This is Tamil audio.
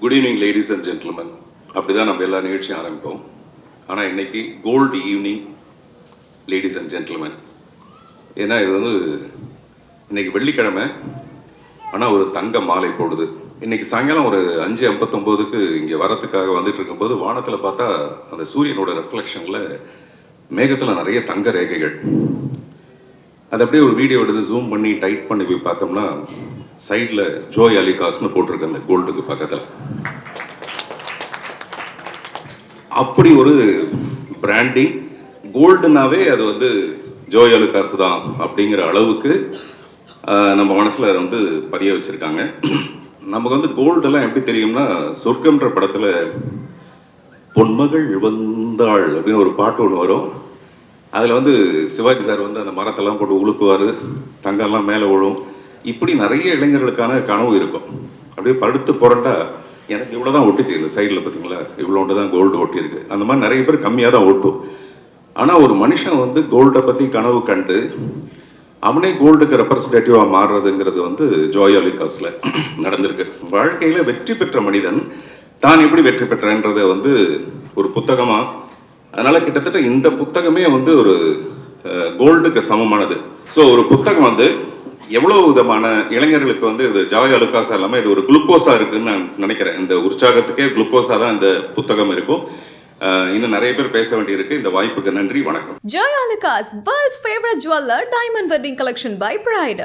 Good evening ladies and gentlemen. அப்படி தான் நம்ம எல்லா நிகழ்ச்சியும் ஆரம்பிப்போம். ஆனால் இன்னைக்கு gold evening ladies and gentlemen. ஏன்னா இது வந்து இன்னைக்கு வெள்ளிக்கிழமை, ஆனால் ஒரு தங்க மாலை போடுது. இன்னைக்கு சாயங்காலம் ஒரு 5:59 இங்கே வரத்துக்காக வந்துட்டு இருக்கும்போது வானத்தில் பார்த்தா அந்த சூரியனோட ரெஃப்ளெக்ஷனில் மேகத்தில் நிறைய தங்க ரேகைகள். அது அப்படியே ஒரு வீடியோ எடுத்து ஜூம் பண்ணி டைட் பண்ணி போய் பார்த்தோம்னா சைடில் ஜோய் அலிகாஸ்னு போட்டிருக்கு அந்த கோல்டுக்கு பக்கத்தில். அப்படி ஒரு பிராண்டிங், கோல்டுனாவே அது வந்து ஜோய் அலுகாஸ் தான் அப்படிங்கிற அளவுக்கு நம்ம மனசில் அதை வந்து பதிய வச்சுருக்காங்க. நமக்கு வந்து கோல்டெல்லாம் எப்படி தெரியும்னா, சொர்க்கம்ன்ற படத்தில் பொன்மகள் வந்தாள் அப்படின்னு ஒரு பாட்டு ஒன்று வரும். அதில் வந்து சிவாஜி சார் வந்து அந்த மரத்தெல்லாம் போட்டு உழுக்குவார், தங்கம்லாம் மேலே விழும். இப்படி நிறைய இளைஞர்களுக்கான கனவு இருக்கும். அப்படியே படுத்து புரண்டா எனக்கு இவ்வளோ தான் ஒட்டிச்சு இந்த சைடில் பார்த்தீங்களா, இவ்வளோண்டு தான் கோல்டு ஒட்டியிருக்கு. அந்த மாதிரி நிறைய பேர் கம்மியாக தான் ஒட்டும். ஆனால் ஒரு மனுஷன் வந்து கோல்டை பற்றி கனவு கண்டு அவனே கோல்டுக்கு ரெப்ரஸன்டேட்டிவாக மாறுறதுங்கிறது வந்து ஜோய் அலுகாஸில் நடந்திருக்கு. வாழ்க்கையில் வெற்றி பெற்ற மனிதன் தான் எப்படி வெற்றி பெற்றன்றதை வந்து ஒரு புத்தகமாக, அதனால் கிட்டத்தட்ட இந்த புத்தகமே வந்து ஒரு கோல்டுக்கு சமமானது. ஸோ ஒரு புத்தகம் வந்து எவ்வளோ விதமான இளைஞர்களுக்கு வந்து இது ஜோய் அலுகாஸா இல்லாமல் இது ஒரு குளுக்கோஸா இருக்குன்னு நான் நினைக்கிறேன். இந்த உற்சாகத்துக்கே குளுக்கோஸா தான் இந்த புத்தகம் இருக்கும். இன்னும் நிறைய பேர் பேச வேண்டியிருக்கு. இந்த வாய்ப்புக்கு நன்றி, வணக்கம். Joy Alucas, world's favorite jeweler, diamond wedding collection by Pride.